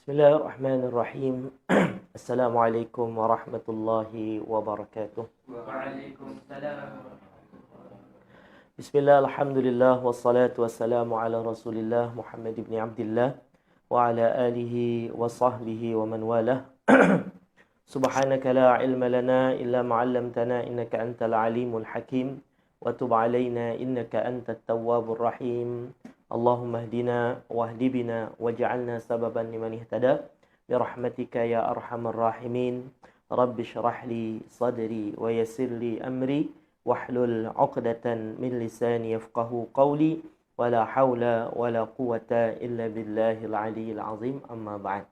Bismillahirrahmanirrahim. Assalamualaikum warahmatullahi wabarakatuh. Waalaikumsalam. Bismillah, alhamdulillah, wassalatu wassalamu ala rasulillah Muhammad ibn Abdillah wa ala alihi wa sahbihi wa man walah. Subhanaka la ilma lana illa ma'allamtana innaka antal alimul hakim wa tub alayna innaka antat tawwabur rahim. Allahumma hdina wahdi bina waj'alna sababan liman ihtada birahmatika ya arhamar rahimin. Rabbi shrah li sadri wa yassir li amri wahlul 'uqdatan min lisani yafqahu qawli wala haula wala quwata illa billahil aliyyil azim. Amma ba'd.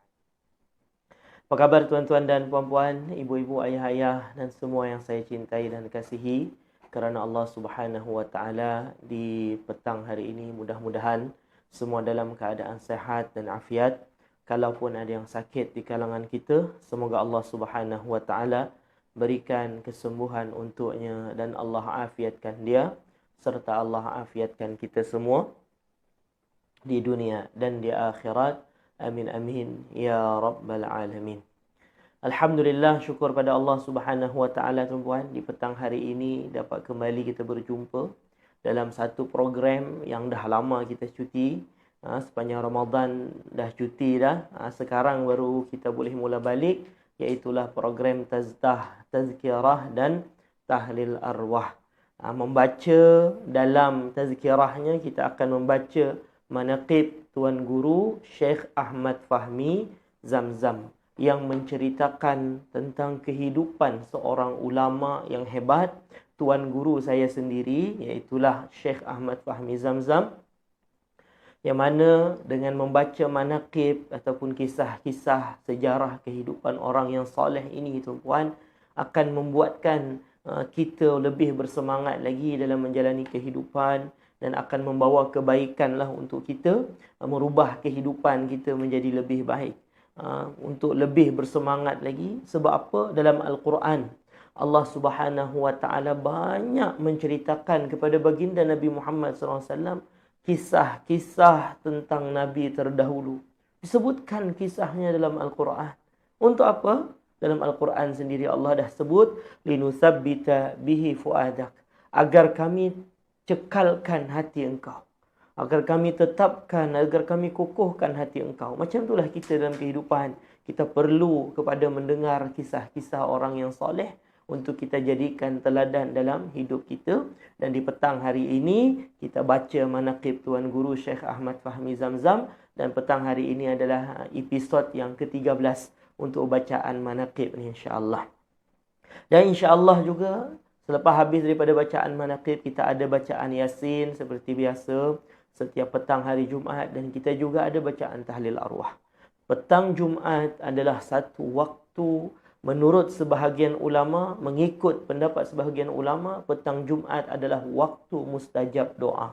Apa khabar tuan-tuan dan puan-puan, ibu-ibu, ayah-ayah dan semua yang saya cintai dan kasihi kerana Allah Subhanahu wa taala, di petang hari ini mudah-mudahan semua dalam keadaan sehat dan afiat. Kalaupun ada yang sakit di kalangan kita, semoga Allah Subhanahu wa taala berikan kesembuhan untuknya dan Allah afiatkan dia serta Allah afiatkan kita semua di dunia dan di akhirat. Amin amin ya rabbal alamin. Alhamdulillah, syukur pada Allah Subhanahu wa taala tuan-puan, di petang hari ini dapat kembali kita berjumpa dalam satu program yang dah lama kita cuti. Sepanjang Ramadan dah cuti dah. Sekarang baru kita boleh mula balik, iaitulah program tazkirah dan tahlil arwah. Membaca dalam tazkirahnya kita akan membaca manaqib Tuan Guru Syekh Ahmad Fahmi Zamzam yang menceritakan tentang kehidupan seorang ulama yang hebat, Tuan Guru saya sendiri, iaitulah Syekh Ahmad Fahmi Zamzam, yang mana dengan membaca manaqib ataupun kisah-kisah sejarah kehidupan orang yang soleh ini tuan-puan, akan membuatkan kita lebih bersemangat lagi dalam menjalani kehidupan dan akan membawa kebaikan lah untuk kita, merubah kehidupan kita menjadi lebih baik, untuk lebih bersemangat lagi. Sebab apa? Dalam Al-Quran Allah Subhanahu wa taala banyak menceritakan kepada baginda Nabi Muhammad SAW kisah-kisah tentang Nabi terdahulu. Disebutkan kisahnya dalam Al-Quran. Untuk apa? Dalam Al-Quran sendiri Allah dah sebut, linusabbita bihi fuadak, agar kami cekalkan hati engkau, agar kami tetapkan, agar kami kukuhkan hati engkau. Macam itulah kita dalam kehidupan. Kita perlu kepada mendengar kisah-kisah orang yang soleh untuk kita jadikan teladan dalam hidup kita. Dan di petang hari ini kita baca manaqib Tuan Guru Syekh Ahmad Fahmi Zamzam, dan petang hari ini adalah episod yang ke-13 untuk bacaan manaqib ni, insya-Allah. Dan insya-Allah juga selepas habis daripada bacaan manaqib, kita ada bacaan Yasin seperti biasa setiap petang hari Jumaat, dan kita juga ada bacaan tahlil arwah. Petang Jumaat adalah satu waktu, menurut sebahagian ulama, mengikut pendapat sebahagian ulama, petang Jumaat adalah waktu mustajab doa.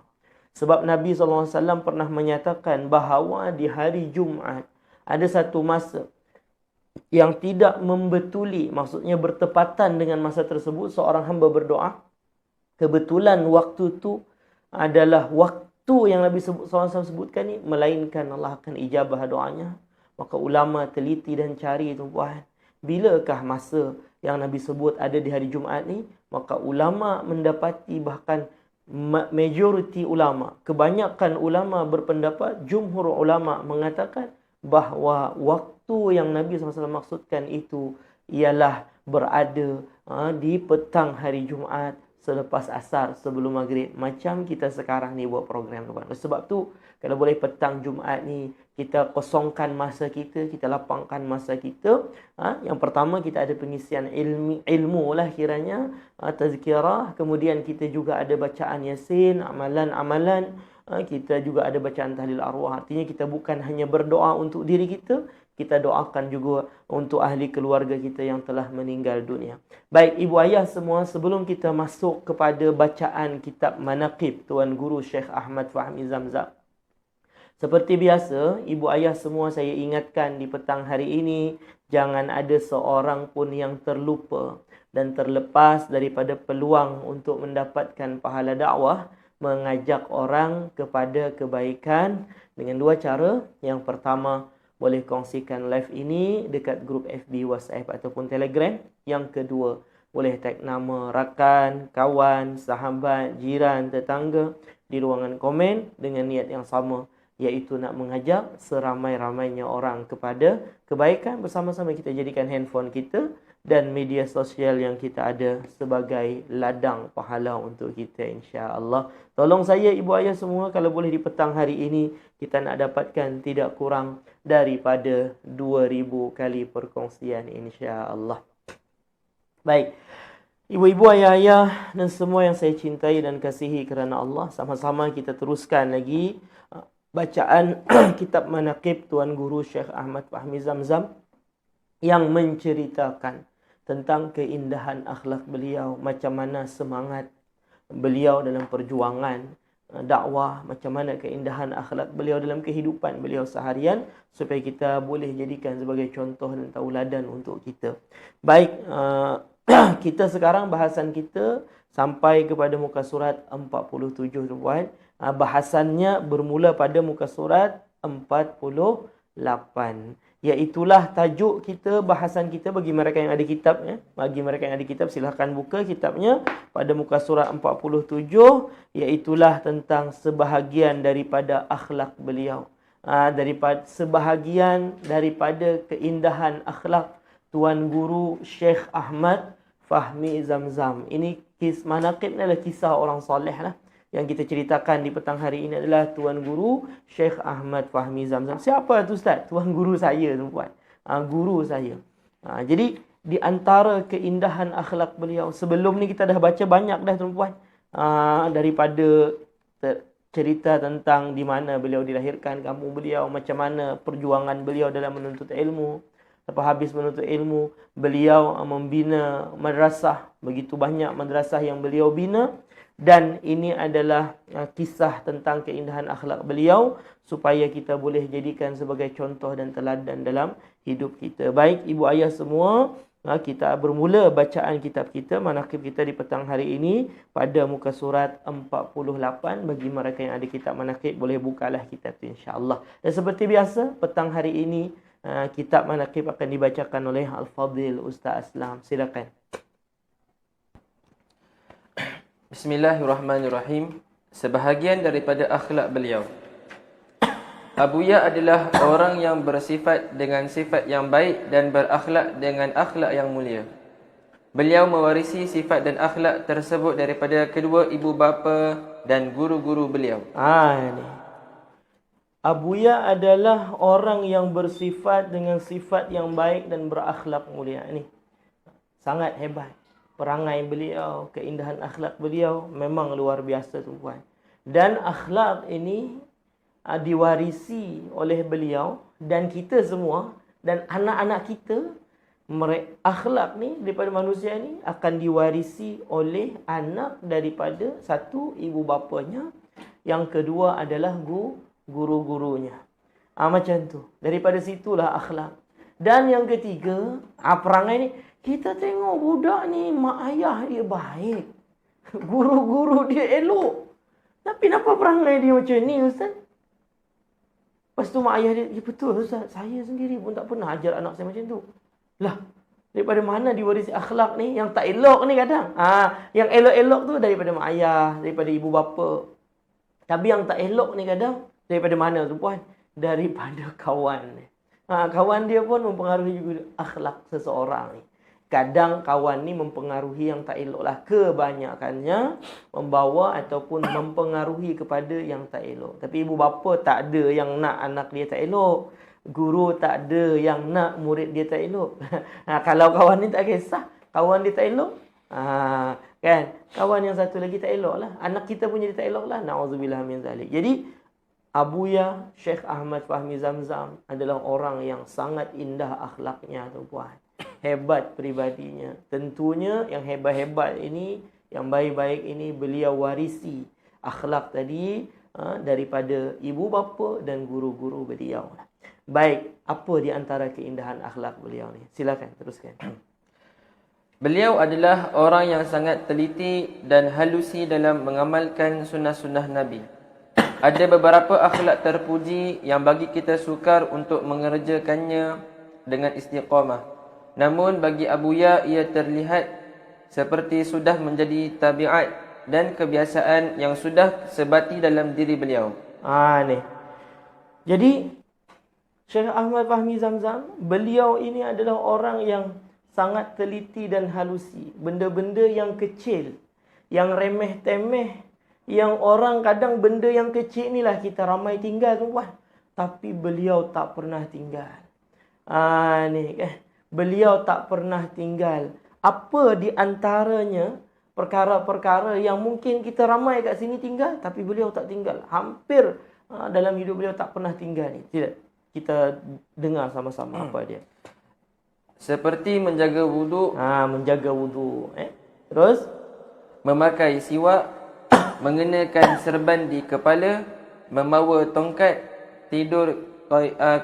Sebab Nabi SAW pernah menyatakan bahawa di hari Jumaat ada satu masa yang tidak membetuli, maksudnya bertepatan dengan masa tersebut seorang hamba berdoa. Kebetulan waktu itu adalah waktu yang Nabi SAW sebutkan ni, melainkan Allah akan ijabah doanya. Maka ulama teliti dan cari tuan-puan, bilakah masa yang Nabi sebut ada di hari Jumaat ni? Maka ulama mendapati, bahkan majoriti ulama, kebanyakan ulama berpendapat, jumhur ulama mengatakan bahawa waktu yang Nabi SAW maksudkan itu ialah berada di petang hari Jumaat selepas asar, sebelum maghrib, macam kita sekarang ni buat program tuan. Sebab tu kalau boleh petang Jumaat ni kita kosongkan masa kita, kita lapangkan masa kita. Yang pertama kita ada pengisian ilmu lah kiranya, tazkirah, kemudian kita juga ada bacaan Yasin, amalan-amalan, kita juga ada bacaan tahlil arwah. Artinya kita bukan hanya berdoa untuk diri kita, kita doakan juga untuk ahli keluarga kita yang telah meninggal dunia. Baik ibu ayah semua, sebelum kita masuk kepada bacaan kitab manaqib Tuan Guru Syekh Ahmad Fahmi Zamzam, seperti biasa, ibu ayah semua, saya ingatkan di petang hari ini, jangan ada seorang pun yang terlupa dan terlepas daripada peluang untuk mendapatkan pahala dakwah, mengajak orang kepada kebaikan dengan dua cara. Yang pertama, boleh kongsikan live ini dekat grup FB, WhatsApp ataupun Telegram. Yang kedua, boleh tag nama rakan, kawan, sahabat, jiran, tetangga di ruangan komen dengan niat yang sama, iaitu nak mengajak seramai-ramainya orang kepada kebaikan. Bersama-sama kita jadikan handphone kita dan media sosial yang kita ada sebagai ladang pahala untuk kita, insya-Allah. Tolong saya ibu ayah semua, kalau boleh di petang hari ini kita nak dapatkan tidak kurang daripada 2000 kali perkongsian, insya-Allah. Baik, ibu-ibu, ayah-ayah dan semua yang saya cintai dan kasihi kerana Allah, sama-sama kita teruskan lagi bacaan kitab Manaqib Tuan Guru Syekh Ahmad Fahmi Zamzam yang menceritakan tentang keindahan akhlak beliau, macam mana semangat beliau dalam perjuangan dakwah, macam mana keindahan akhlak beliau dalam kehidupan beliau seharian, supaya kita boleh jadikan sebagai contoh dan tauladan untuk kita. Baik, kita sekarang bahasan kita sampai kepada muka surat 47 tuan. Bahasannya bermula pada muka surat 48. Iaitulah tajuk kita, bahasan kita bagi mereka yang ada kitab. Bagi mereka yang ada kitab, silahkan buka kitabnya pada muka surat 47. Iaitulah tentang sebahagian daripada akhlak beliau. Sebahagian daripada keindahan akhlak Tuan Guru Syekh Ahmad Fahmi Zamzam. Ini Manaqib adalah kisah orang soleh lah. Yang kita ceritakan di petang hari ini adalah Tuan Guru Syekh Ahmad Fahmi Zamzam. Siapa tu Ustaz? Tuan Guru saya, tuan. Guru saya. Jadi di antara keindahan akhlak beliau, sebelum ni kita dah baca banyak dah tuan. Daripada cerita tentang di mana beliau dilahirkan, kampung beliau, macam mana perjuangan beliau dalam menuntut ilmu. Lepas habis menuntut ilmu, beliau membina madrasah. Begitu banyak madrasah yang beliau bina. Dan ini adalah kisah tentang keindahan akhlak beliau, supaya kita boleh jadikan sebagai contoh dan teladan dalam hidup kita. Baik ibu ayah semua, kita bermula bacaan kitab kita, Manaqib kita di petang hari ini pada muka surat 48. Bagi mereka yang ada kitab Manaqib, boleh bukalah kitab itu, insya-Allah. Dan seperti biasa, petang hari ini kitab Manaqib akan dibacakan oleh Al-Fadhil Ustaz Aslam. Silakan. Bismillahirrahmanirrahim. Sebahagian daripada akhlak beliau. Abuya adalah orang yang bersifat dengan sifat yang baik dan berakhlak dengan akhlak yang mulia. Beliau mewarisi sifat dan akhlak tersebut daripada kedua ibu bapa dan guru-guru beliau. Ini Abuya adalah orang yang bersifat dengan sifat yang baik dan berakhlak mulia. Ini sangat hebat. Perangai beliau, keindahan akhlak beliau memang luar biasa tuan. Dan akhlak ini diwarisi oleh beliau dan kita semua dan anak-anak kita. Akhlak ni daripada manusia ni akan diwarisi oleh anak daripada satu, ibu bapanya. Yang kedua adalah guru-gurunya. Macam tu. Daripada situlah akhlak. Dan yang ketiga, perangai ni, kita tengok budak ni, mak ayah dia baik. Guru-guru dia elok. Tapi kenapa perangai dia macam ni, Ustaz? Lepas tu mak ayah dia, ya betul Ustaz, saya sendiri pun tak pernah ajar anak saya macam tu. Lah, daripada mana diwarisi akhlak ni? Yang tak elok ni kadang. Yang elok-elok tu daripada mak ayah, daripada ibu bapa. Tapi yang tak elok ni kadang daripada mana tu puan? Daripada kawan. Kawan dia pun mempengaruhi juga akhlak seseorang ni. Kadang kawan ni mempengaruhi yang tak elok lah. Kebanyakannya membawa ataupun mempengaruhi kepada yang tak elok. Tapi ibu bapa tak ada yang nak anak dia tak elok. Guru tak ada yang nak murid dia tak elok. Kalau kawan ni tak kisah, kawan dia tak elok, kan? Kawan yang satu lagi tak elok lah. Anak kita pun jadi tak elok lah. Na'udzubillah min zalik. Jadi Abuya Syekh Ahmad Fahmi Zamzam adalah orang yang sangat indah akhlaknya tu puan. Hebat pribadinya. Tentunya yang hebat-hebat ini, yang baik-baik ini beliau warisi akhlak tadi daripada ibu bapa dan guru-guru beliau. Baik, apa di antara keindahan akhlak beliau ni? Silakan teruskan. Beliau adalah orang yang sangat teliti dan halusi dalam mengamalkan sunnah-sunnah Nabi. Ada beberapa akhlak terpuji yang bagi kita sukar untuk mengerjakannya dengan istiqamah. Namun bagi Abuya ia terlihat seperti sudah menjadi tabiat dan kebiasaan yang sudah sebati dalam diri beliau. Ni. Jadi Syekh Ahmad Fahmi Zamzam, beliau ini adalah orang yang sangat teliti dan halusi. Benda-benda yang kecil, yang remeh-temeh, yang orang kadang benda yang kecil inilah kita ramai tinggal tuan. Tapi beliau tak pernah tinggal. Beliau tak pernah tinggal. Apa di antaranya perkara-perkara yang mungkin kita ramai kat sini tinggal, tapi beliau tak tinggal. Hampir dalam hidup beliau tak pernah tinggal ni. Tidak. Kita dengar sama-sama apa dia. Seperti menjaga wuduk, menjaga wuduk. Terus memakai siwak, mengenakan serban di kepala, membawa tongkat, tidur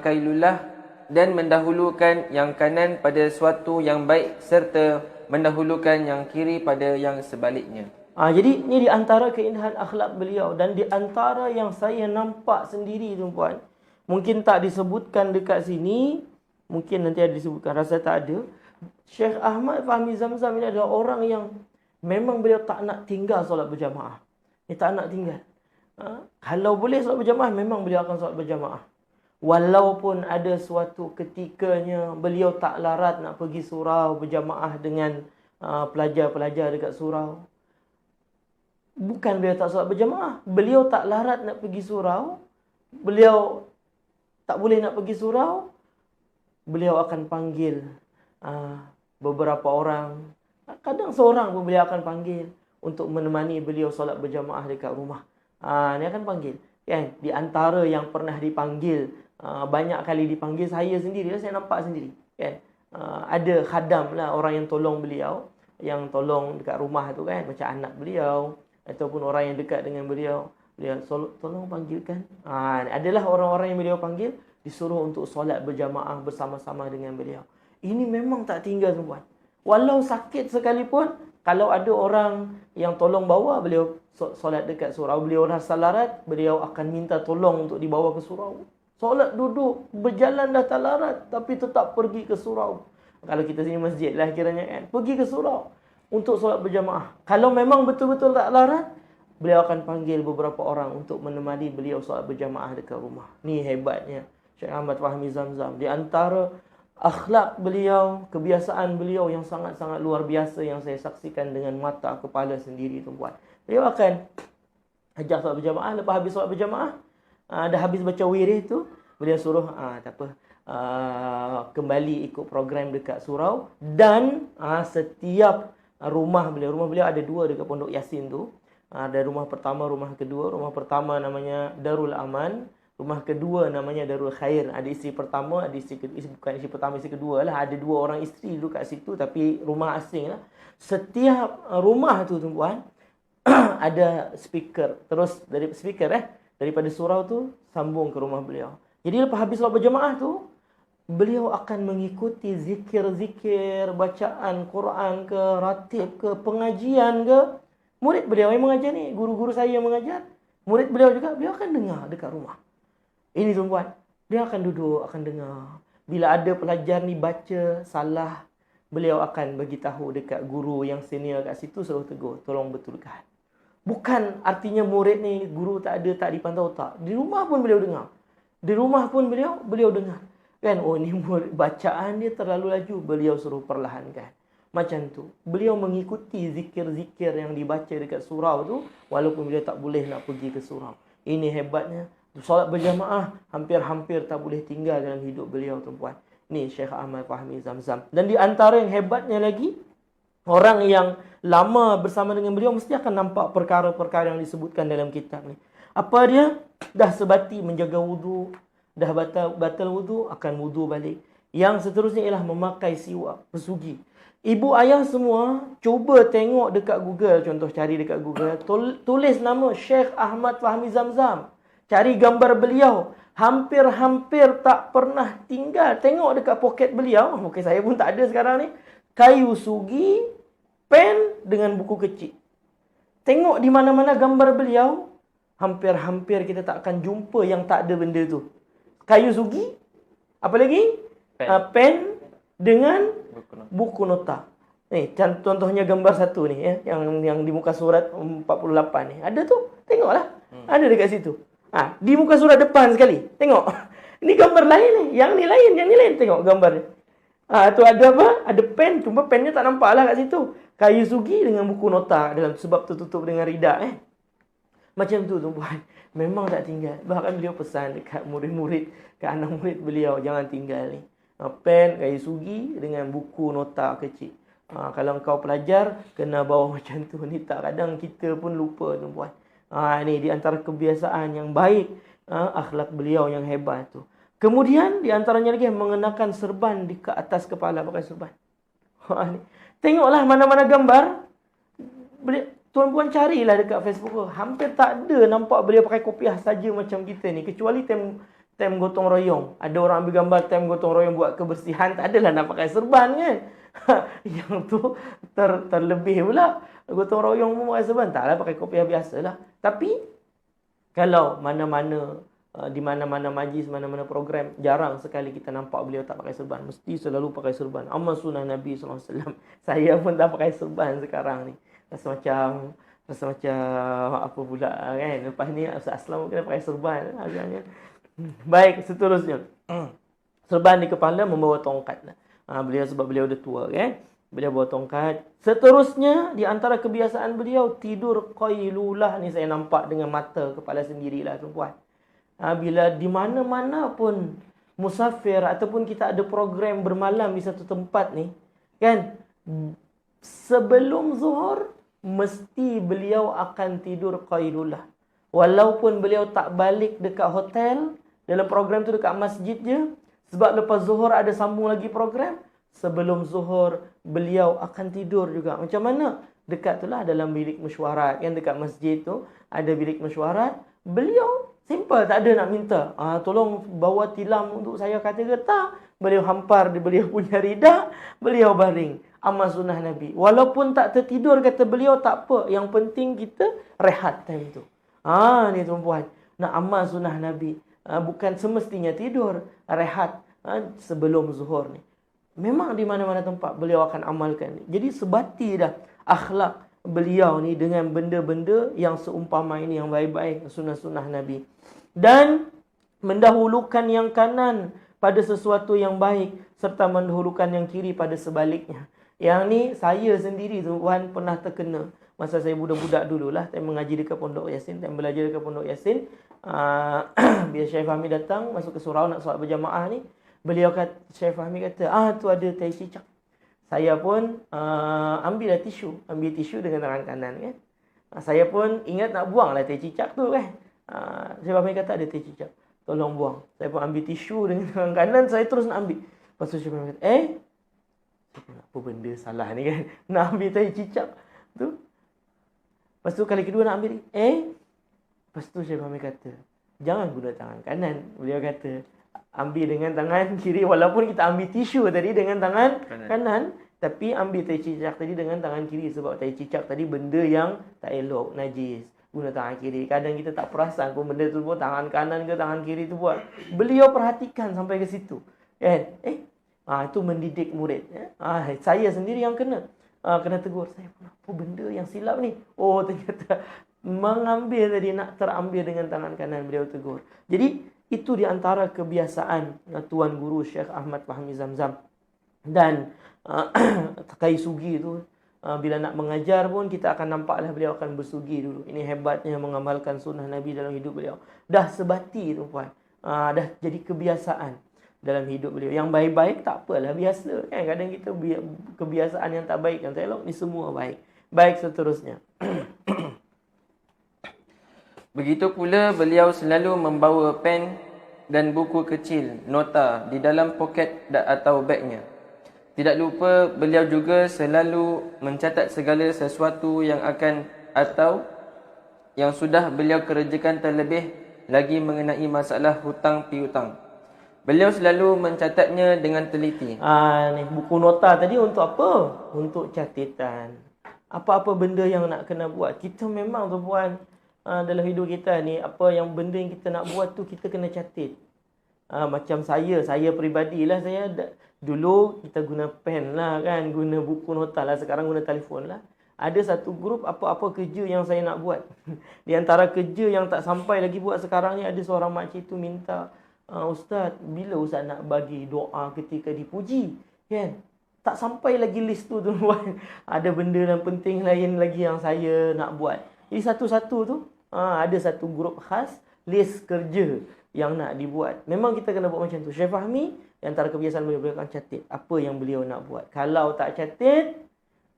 kailulah dan mendahulukan yang kanan pada suatu yang baik serta mendahulukan yang kiri pada yang sebaliknya. Jadi ni di antara keindahan akhlak beliau dan di antara yang saya nampak sendiri tuan-puan. Mungkin tak disebutkan dekat sini, mungkin nanti ada disebutkan, rasa tak ada. Syekh Ahmad Fahmi Zamzam ini adalah orang yang memang beliau tak nak tinggal solat berjamaah. Dia tak nak tinggal. Kalau boleh solat berjamaah, memang beliau akan solat berjamaah. Walaupun ada suatu ketikanya beliau tak larat nak pergi surau berjamaah dengan pelajar-pelajar dekat surau. Bukan beliau tak solat berjamaah. Beliau tak larat nak pergi surau. Beliau tak boleh nak pergi surau. Beliau akan panggil beberapa orang. Kadang seorang pun beliau akan panggil untuk menemani beliau solat berjamaah dekat rumah. Ni akan panggil. Kan? Di antara yang pernah dipanggil, banyak kali dipanggil, saya sendiri, saya nampak sendiri. Kan? Ada khadam lah, orang yang tolong beliau, yang tolong dekat rumah tu kan, macam anak beliau, ataupun orang yang dekat dengan beliau. Beliau tolong panggilkan. Adalah orang-orang yang beliau panggil, disuruh untuk solat berjamaah bersama-sama dengan beliau. Ini memang tak tinggal tuan. Walau sakit sekalipun, kalau ada orang yang tolong bawa, beliau solat dekat surau. Beliau rasa larat, beliau akan minta tolong untuk dibawa ke surau. Solat duduk, berjalan dah tak larat, tapi tetap pergi ke surau. Kalau kita sini masjid lah kiranya kan, pergi ke surau untuk solat berjamaah. Kalau memang betul-betul tak larat, beliau akan panggil beberapa orang untuk menemani beliau solat berjamaah dekat rumah. Ni hebatnya Syekh Ahmad Fahmi Zamzam. Di antara akhlak beliau, kebiasaan beliau yang sangat-sangat luar biasa yang saya saksikan dengan mata kepala sendiri tuan-puan. Beliau akan ajak solat berjamaah, lepas habis solat berjamaah, dah habis baca wirid tu, beliau suruh tak apa, kembali ikut program dekat surau. Dan setiap rumah beliau ada dua dekat Pondok Yasin tu. Ada rumah pertama, rumah kedua. Rumah pertama namanya Darul Aman, rumah kedua namanya Darul Khair. Ada isteri pertama, ada isteri kedua, bukan isteri pertama, isteri kedua lah. Ada dua orang isteri dulu kat situ, tapi rumah asing lah. Setiap rumah tu tuan-puan ada speaker. Terus dari speaker daripada surau tu sambung ke rumah beliau. Jadi lepas habis solat berjamaah tu, beliau akan mengikuti zikir-zikir, bacaan Quran ke, ratib ke, pengajian ke. Murid beliau yang mengajar ni, guru-guru saya yang mengajar, murid beliau juga, beliau akan dengar dekat rumah. Ini tuan-puan, dia akan duduk, akan dengar. Bila ada pelajar ni baca salah, beliau akan bagi tahu dekat guru yang senior kat situ, suruh tegur, tolong betulkan. Bukan artinya murid ni guru tak ada, tak dipantau, tak. Di rumah pun beliau dengar. Di rumah pun beliau dengar. Kan, oh ni murid, bacaan dia terlalu laju, beliau suruh perlahankan. Macam tu. Beliau mengikuti zikir-zikir yang dibaca dekat surau tu, walaupun beliau tak boleh nak pergi ke surau. Ini hebatnya. Solat berjamaah hampir-hampir tak boleh tinggal dalam hidup beliau tuan-puan. Ni Syekh Ahmad Fahmi Zamzam. Dan di antara yang hebatnya lagi, orang yang lama bersama dengan beliau mesti akan nampak perkara-perkara yang disebutkan dalam kitab ni. Apa dia? Dah sebati menjaga wudu, dah batal wudu, akan wudu balik. Yang seterusnya ialah memakai siwak, pesugi. Ibu ayah semua cuba tengok dekat Google, contoh cari dekat Google, tulis nama Syekh Ahmad Fahmi Zamzam. Cari gambar beliau. Hampir-hampir tak pernah tinggal. Tengok dekat poket beliau. Poket saya pun tak ada sekarang ni. Kayu sugi, pen dengan buku kecil. Tengok di mana-mana gambar beliau. hampir-hampir kita tak akan jumpa yang tak ada benda tu. Kayu sugi, apa lagi? Pen dengan buku nota. Ni contohnya gambar satu ni yang di muka surat 48 ni. Ada tu, tengoklah. Ada dekat situ. Di muka surat depan sekali. Tengok. Ni gambar lain ni. Yang ni lain, tengok gambar ni. Tu ada apa? Ada pen, cuma pennya tak nampak lah kat situ. Kayu sugi dengan buku nota dalam, sebab tertutup dengan ridak Macam tu tuan-puan. Memang tak tinggal. Bahkan beliau pesan dekat murid-murid, kat anak murid beliau, jangan tinggal ni. Pen, kayu sugi dengan buku nota kecil. Kalau kau pelajar, kena bawa macam tu. Ni tak, kadang kita pun lupa tuan-puan. Ni di antara kebiasaan yang baik, akhlak beliau yang hebat tu. Kemudian di antaranya lagi mengenakan serban di ke atas kepala, pakai serban. Ni. Tengoklah mana-mana gambar. Tuan-puan carilah dekat Facebook tu. Hampir tak ada nampak beliau pakai kopiah saja macam kita ni. Kecuali time gotong royong. Ada orang ambil gambar time gotong royong buat kebersihan. Tak adalah nak pakai serban kan. Yang tu terlebih pula. Gotong royong pun pakai serban. Taklah pakai kopiah biasalah. Tapi kalau mana-mana, di mana-mana majlis, mana-mana program, jarang sekali kita nampak beliau tak pakai serban. Mesti selalu pakai serban. Amal sunnah Nabi SAW. Saya pun tak pakai serban sekarang ni. Rasa macam apa pula kan. Lepas ni Ustaz Aslam kena pakai serban agaknya. Baik, seterusnya. Serban di kepala, membawa tongkat. Beliau sebab beliau dah tua kan. Beliau bawa tongkat. Seterusnya, di antara kebiasaan beliau, tidur qailulah. Ni saya nampak dengan mata kepala sendirilah tuan-puan. Bila di mana-mana pun musafir ataupun kita ada program bermalam di satu tempat ni, kan, sebelum zuhur mesti beliau akan tidur qailulah. Walaupun beliau tak balik dekat hotel, dalam program tu dekat masjid je, sebab lepas zuhur ada sambung lagi program, sebelum zuhur beliau akan tidur juga. Macam mana? Dekat tu lah dalam bilik mesyuarat, yang dekat masjid tu ada bilik mesyuarat. Beliau simple, tak ada nak minta. Tolong bawa tilam untuk saya, kata ke tak. Beliau hampar di beliau punya ridak, beliau baring. Amal sunnah Nabi. Walaupun tak tertidur, kata beliau, tak apa. Yang penting kita rehat time tu. Ni tuan-puan. Nak amal sunnah Nabi. Bukan semestinya tidur. Rehat sebelum zuhur ni. Memang di mana-mana tempat beliau akan amalkan ni. Jadi sebati dah akhlak beliau ni dengan benda-benda yang seumpama ini, yang baik-baik, sunnah-sunnah Nabi. Dan mendahulukan yang kanan pada sesuatu yang baik, serta mendahulukan yang kiri pada sebaliknya. Yang ni saya sendiri tuan pernah terkena. Masa saya budak-budak dululah, saya mengaji dekat Pondok Yasin, saya belajar dekat Pondok Yasin. Bila Syekh Fahmi datang masuk ke surau nak solat berjamaah ni, beliau kata, Syekh Fahmi kata, tu ada tai cicak. Saya pun ambil tisu dengan tangan kanan kan. Saya pun ingat nak buang lah tai cicak tu kan. Syekh Fahmi kata ada tai cicak, tolong buang. Saya pun ambil tisu dengan tangan kanan, saya terus nak ambil. Lepas tu Syekh Fahmi kata, apa benda salah ni kan, nak ambil tai cicak tu. Lepas tu kali kedua nak ambil, lepas tu Syekh Fahmi kata, jangan guna tangan kanan. Beliau kata, ambil dengan tangan kiri. Walaupun kita ambil tisu tadi dengan tangan kanan, tapi ambil tai cicak tadi dengan tangan kiri. Sebab tai cicak tadi benda yang tak elok, najis, guna tangan kiri. Kadang kita tak perasan pun benda tu pun tangan kanan ke tangan kiri tu buat. Beliau perhatikan sampai ke situ kan. Itu mendidik murid. Saya sendiri yang kena tegur. Saya pun apa benda yang silap ni. Ternyata mengambil tadi nak terambil dengan tangan kanan, beliau tegur. Jadi itu di antara kebiasaan Tuan Guru Syekh Ahmad Fahmi Zamzam. Dan Kai Sugi tu, bila nak mengajar pun kita akan nampaklah beliau akan bersugi dulu. Ini hebatnya mengamalkan sunnah Nabi dalam hidup beliau. Dah sebati tu puan. Dah jadi kebiasaan dalam hidup beliau. Yang baik-baik tak apalah, biasa kan. Kadang kita kebiasaan yang tak baik, yang tak elok, ni semua baik. Baik, seterusnya. Begitu pula beliau selalu membawa pen dan buku kecil, nota di dalam poket atau bagnya. Tidak lupa beliau juga selalu mencatat segala sesuatu yang akan atau yang sudah beliau kerjakan, terlebih lagi mengenai masalah hutang piutang. Beliau selalu mencatatnya dengan teliti. Ni buku nota tadi untuk apa? Untuk catatan. Apa-apa benda yang nak kena buat. Kita memang tu puan, dalam hidup kita ni, apa yang benda yang kita nak buat tu kita kena catat. Macam saya pribadilah, dulu kita guna pen lah kan, guna buku nota lah, sekarang guna telefon lah. Ada satu grup apa-apa kerja yang saya nak buat. Di antara kerja yang tak sampai lagi buat sekarang ni, ada seorang makcik tu minta, Ustaz, bila Ustaz nak bagi doa ketika dipuji? Kan? Tak sampai lagi list tu tuan. Ada benda yang penting lain lagi yang saya nak buat. Jadi satu-satu tu, ada satu grup khas, list kerja yang nak dibuat. Memang kita kena buat macam tu. Syekh Fahmi, antara kebiasaan beliau akan catat apa yang beliau nak buat. Kalau tak catat,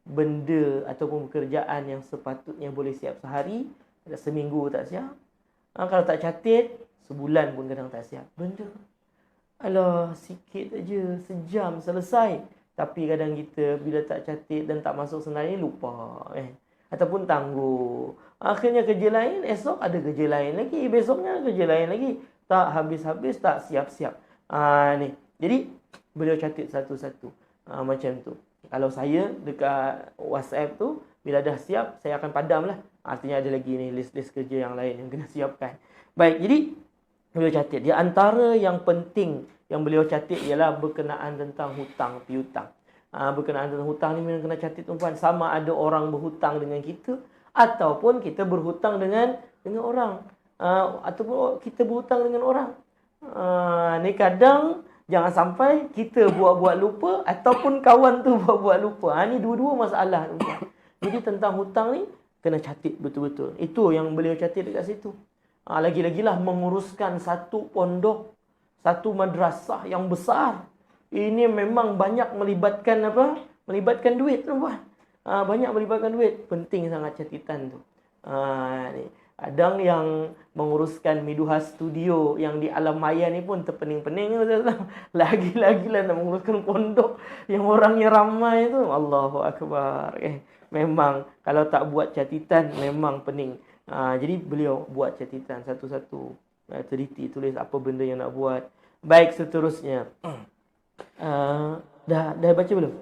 benda ataupun pekerjaan yang sepatutnya boleh siap sehari, seminggu tak siap. Kalau tak catat, sebulan pun kadang tak siap. Benda, alah, sikit aja, sejam selesai. Tapi kadang kita bila tak catat dan tak masuk senarai, lupa. Ataupun tangguh. Akhirnya kerja lain, esok ada kerja lain lagi. Besoknya kerja lain lagi. Tak habis-habis, tak siap-siap. Ni. Jadi, beliau catat satu-satu. Macam tu. Kalau saya dekat WhatsApp tu, bila dah siap, saya akan padam lah. Artinya ada lagi ni list-list kerja yang lain yang kena siapkan. Baik, jadi beliau catat. Di antara yang penting yang beliau catat ialah berkenaan tentang hutang piutang. Berkenaan tentang hutang ni memang kena catat tuan-tuan. Sama ada orang berhutang dengan kita ataupun kita berhutang dengan orang. Ataupun kita berhutang dengan orang. Ni kadang jangan sampai kita buat-buat lupa ataupun kawan tu buat-buat lupa. Ni dua-dua masalah tuan-tuan. Jadi tentang hutang ni kena catat betul-betul. Itu yang beliau catat dekat situ. Lagi-lagilah menguruskan satu pondok, satu madrasah yang besar. Ini memang banyak melibatkan apa? Melibatkan duit tuan-tuan. Banyak melibatkan duit. Penting sangat catatan tu. Ni. Kadang yang menguruskan Miduha Studio yang di Alam Maya ni pun terpening-pening. Lagi-lagilah nak menguruskan pondok yang orangnya ramai tu. Allahu Akbar. Memang kalau tak buat catatan memang pening. Jadi beliau buat catatan satu-satu. Teliti, tulis apa benda yang nak buat. Baik, seterusnya. Dah baca belum?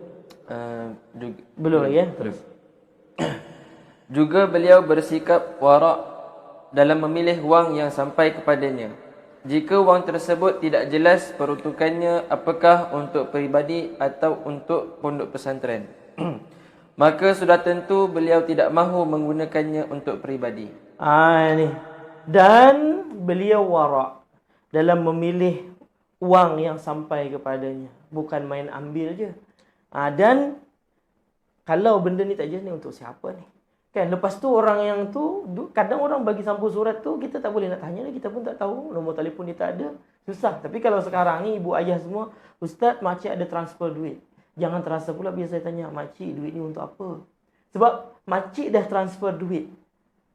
Belum lagi ya? Belum. Juga beliau bersikap warak dalam memilih wang yang sampai kepadanya. Jika wang tersebut tidak jelas peruntukannya apakah untuk peribadi atau untuk pondok pesantren, maka sudah tentu beliau tidak mahu menggunakannya untuk peribadi. Ni. Dan beliau warak dalam memilih wang yang sampai kepadanya. Bukan main ambil je. Dan kalau benda ni tak jelas ni untuk siapa ni? Kan, lepas tu orang yang tu, kadang orang bagi sampul surat tu, kita tak boleh nak tanya lah. Kita pun tak tahu. Nombor telefon dia tak ada. Susah. Tapi kalau sekarang ni, ibu ayah semua, Ustaz, makcik ada transfer duit. Jangan terasa pula biasa saya tanya, makcik duit ni untuk apa? Sebab makcik dah transfer duit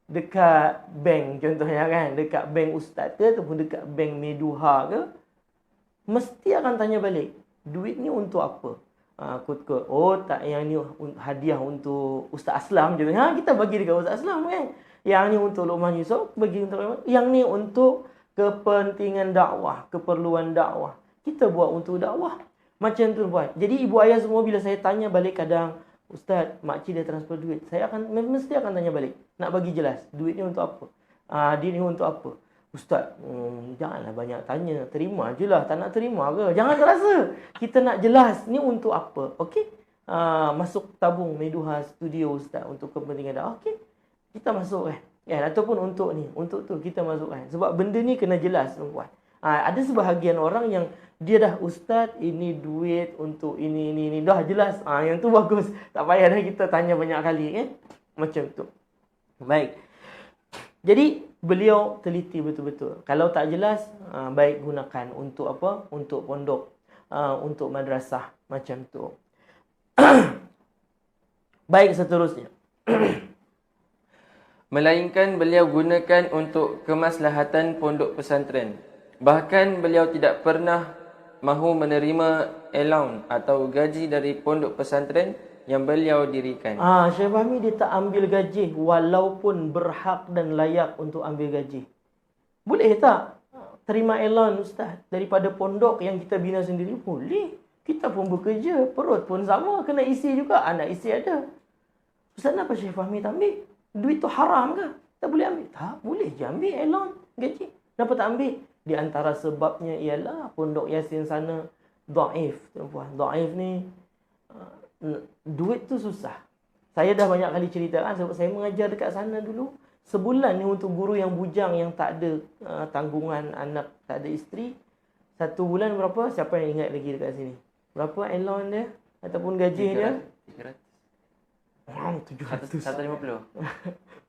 dekat bank contohnya kan, dekat bank Ustaz ke ataupun dekat bank Miduha ke, mesti akan tanya balik, duit ni untuk apa? Kod-kod, oh tak, yang ni hadiah untuk Ustaz Aslam je. Kita bagi dekat Ustaz Aslam kan. Yang ni untuk Luqman Yusof, bagi untuk yang ni untuk kepentingan dakwah, keperluan dakwah. Kita buat untuk dakwah. Macam tu buat. Jadi ibu ayah semua bila saya tanya balik kadang, Ustaz, makcik dia transfer duit. Saya mesti akan tanya balik. Nak bagi jelas, duit ni untuk apa? Dia ni untuk apa? Ustaz, janganlah banyak tanya. Terima je lah. Tak nak terima ke? Jangan terasa. Kita nak jelas. Ni untuk apa? Okey? Masuk tabung Miduha Studio Ustaz. Untuk kepentingan dah. Okey? Kita masuk kan? Ataupun untuk ni. Untuk tu kita masukkan. Sebab benda ni kena jelas. Ada sebahagian orang yang dia dah, Ustaz, ini duit untuk ini. Dah jelas. Yang tu bagus. Tak payah dah kita tanya banyak kali. Macam tu. Baik. Jadi, beliau teliti betul-betul. Kalau tak jelas, baik gunakan untuk apa? Untuk pondok, untuk madrasah. Macam tu. Baik, seterusnya. Melainkan beliau gunakan untuk kemaslahatan pondok pesantren. Bahkan beliau tidak pernah mahu menerima allowance atau gaji dari pondok pesantren yang beliau dirikan. Syekh Fahmi dia tak ambil gaji walaupun berhak dan layak untuk ambil gaji. Boleh tak terima allowance Ustaz daripada pondok yang kita bina sendiri? Boleh. Kita pun bekerja, perut pun sama, kena isi juga, anak isi ada. Ustaz, kenapa Syekh Fahmi tak ambil? Duit tu haram ke? Tak boleh ambil. Tak boleh je ambil elon gaji. Kenapa tak ambil? Di antara sebabnya ialah pondok Yasin sana dhaif, tuan-puan. Dhaif ni duit tu susah. Saya dah banyak kali ceritakan sebab saya mengajar dekat sana dulu. Sebulan ni untuk guru yang bujang yang tak ada tanggungan anak, tak ada isteri. Satu bulan berapa? Siapa yang ingat lagi dekat sini? Berapa elon dia? Ataupun gaji dia? 300. Wow, 700. 150.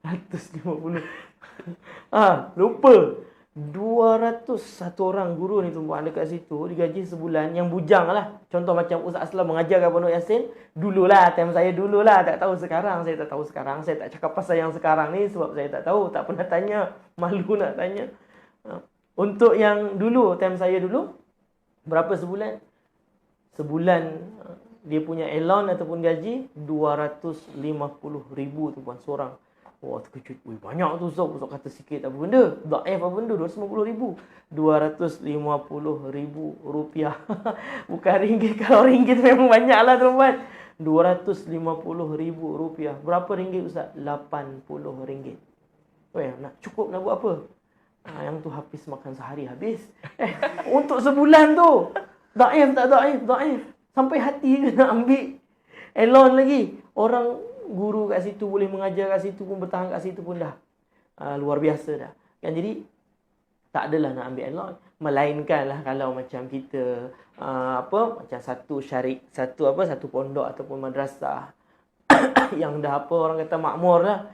150. Lupa. 200 satu orang guru ni tuan dekat situ digaji sebulan yang bujang lah. Contoh macam Ustaz Aslam mengajar kat Pondok Yasin dululah, time saya dululah, tak tahu sekarang. Saya tak tahu sekarang. Saya tak cakap pasal yang sekarang ni sebab saya tak tahu, tak pernah tanya, malu nak tanya. Untuk yang dulu, time saya dulu, berapa sebulan? Sebulan dia punya elon ataupun gaji 250,000 tuan seorang. Wah, terkejut. Wih, banyak tu Ustaz. Ustaz kata sikit apa benda? Dhaif apa benda? 250,000. 250,000 rupiah. Bukan ringgit. Kalau ringgit memang banyak lah tuan-tuan. 250,000 rupiah. Berapa ringgit Ustaz? 80 ringgit. Weh, cukup nak buat apa? Yang tu habis makan sehari habis. Untuk sebulan tu. Dhaif tak dhaif? Dhaif. Sampai hati kena ambil elon lagi. Orang guru kat situ boleh mengajar kat situ pun, bertahan kat situ pun dah luar biasa dah. Kan, jadi tak adalah nak ambil elon. Melainkanlah kalau macam kita macam satu pondok ataupun madrasah yang dah orang kata makmur lah.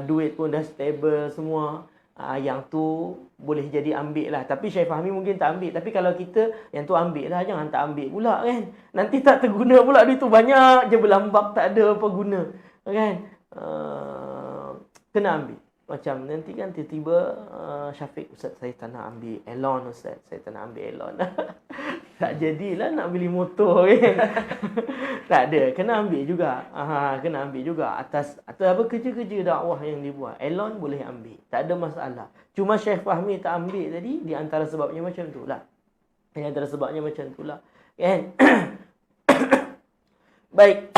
Duit pun dah stable semua. Yang tu boleh jadi ambil lah. Tapi Syekh Fahmi mungkin tak ambil. Tapi kalau kita yang tu ambil lah, jangan tak ambil pula kan. Nanti tak terguna pula duit tu, banyak je berlambak, tak ada apa guna kan. Kena ambil. Macam nanti kan tiba-tiba Syafiq, Ustaz saya tak nak ambil elon Ustaz, saya tak nak ambil elon. Tak jadilah nak beli motor kan. Tak ada, kena ambil juga. Kena ambil juga atas apa kerja-kerja dakwah yang dibuat. Elon boleh ambil, tak ada masalah. Cuma Syekh Fahmi tak ambil tadi di antara sebabnya macam itulah. Di antara sebabnya macam itulah. Kan? Baik.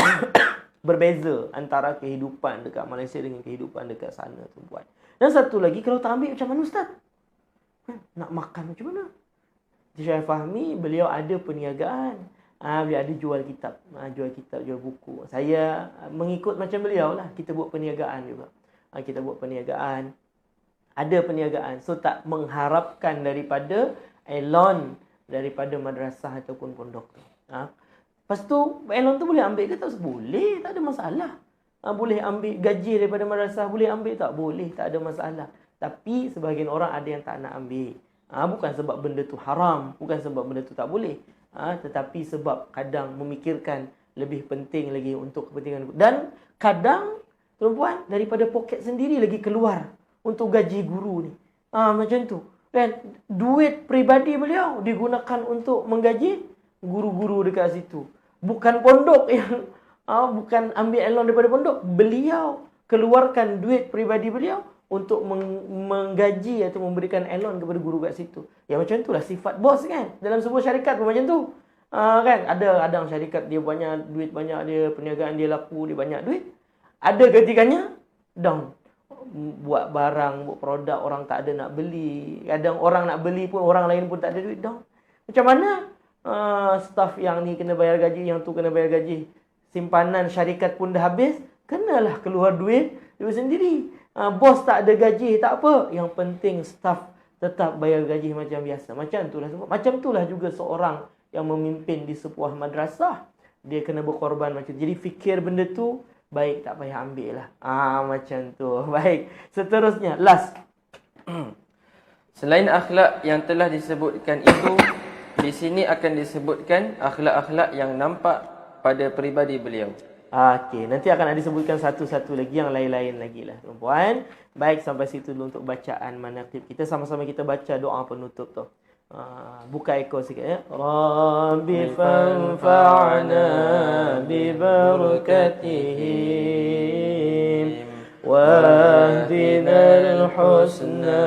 Berbeza antara kehidupan dekat Malaysia dengan kehidupan dekat sana tu buat. Dan satu lagi, kalau tak ambil macam mana Ustaz? Nak makan macam mana? Syekh Fahmi, beliau ada perniagaan. Beliau ada jual kitab, jual buku. Saya mengikut macam beliau lah. Kita buat perniagaan juga. Kita buat perniagaan. Ada perniagaan. So tak mengharapkan daripada elon daripada madrasah ataupun pondok tu. Lepas tu, elon tu boleh ambil ke tak? Boleh, tak ada masalah. Boleh ambil gaji daripada madrasah, boleh ambil tak? Boleh, tak ada masalah. Tapi sebahagian orang ada yang tak nak ambil. Bukan sebab benda tu haram, bukan sebab benda tu tak boleh. Tetapi sebab kadang memikirkan lebih penting lagi untuk kepentingan. Dan kadang, tuan-puan, daripada poket sendiri lagi keluar untuk gaji guru ni. Macam tu. Kan? Duit peribadi beliau digunakan untuk menggaji guru-guru dekat situ. Bukan pondok yang bukan ambil elon daripada pondok. Beliau keluarkan duit peribadi beliau untuk menggaji atau memberikan elon kepada guru kat situ. Ya macam itulah sifat bos kan. Dalam sebuah syarikat pun macam tu. Kan ada syarikat dia banyak duit, banyak dia perniagaan dia laku, dia banyak duit. Ada ketikanya down. Buat barang, buat produk orang tak ada nak beli. Kadang orang nak beli pun orang lain pun tak ada duit, down. Macam mana? Staff yang ni kena bayar gaji, yang tu kena bayar gaji. Simpanan syarikat pun dah habis, kenalah keluar duit sendiri. Bos tak ada gaji, tak apa. Yang penting staff tetap bayar gaji macam biasa. Macam itulah juga seorang yang memimpin di sebuah madrasah. Dia kena berkorban macam tu. Jadi fikir benda tu, baik tak payah ambil lah. Macam tu. Baik. Seterusnya, last. Selain akhlak yang telah disebutkan itu, di sini akan disebutkan akhlak-akhlak yang nampak pada peribadi beliau. Okey, nanti akan ada disebutkan satu-satu lagi yang lain-lain lagi lah tuan-puan. Baik, sampai situ dulu untuk bacaan manaqib. Kita sama-sama kita baca doa penutup tu. Buka ekor sikit ya. Rabbi fanfa'na bi barakatihim wahdina al-husna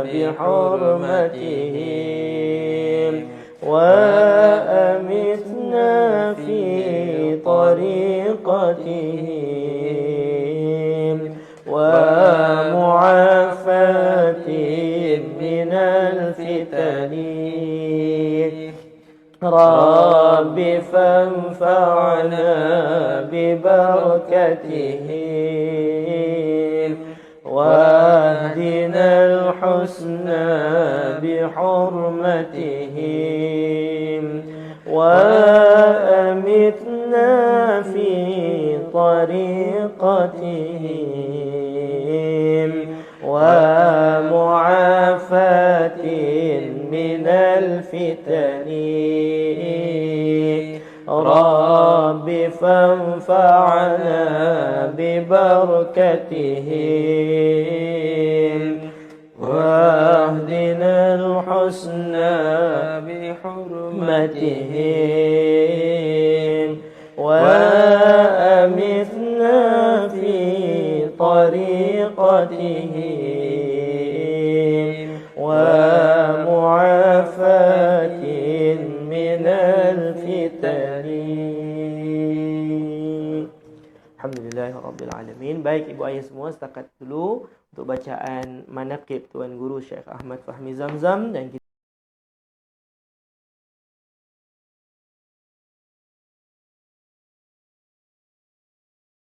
bi hurmatihim wa amitna fi طريقتهم الفتن رب فانفعنا ببركتهم واهدنا الحسنى بحرمتهم وأمتنا في طريقتهم ومعافاة من الفتن رب فانفعنا ببركتهم واهدنا الحسنى بحرمتهم وأمتنا في طريقتهم ومعافاة من الفتن. Alhamdulillah Rabbil Alamin. Baik ibu ayah semua, setakat dulu untuk bacaan manaqib Tuan Guru Syekh Ahmad Fahmi Zamzam, dan kita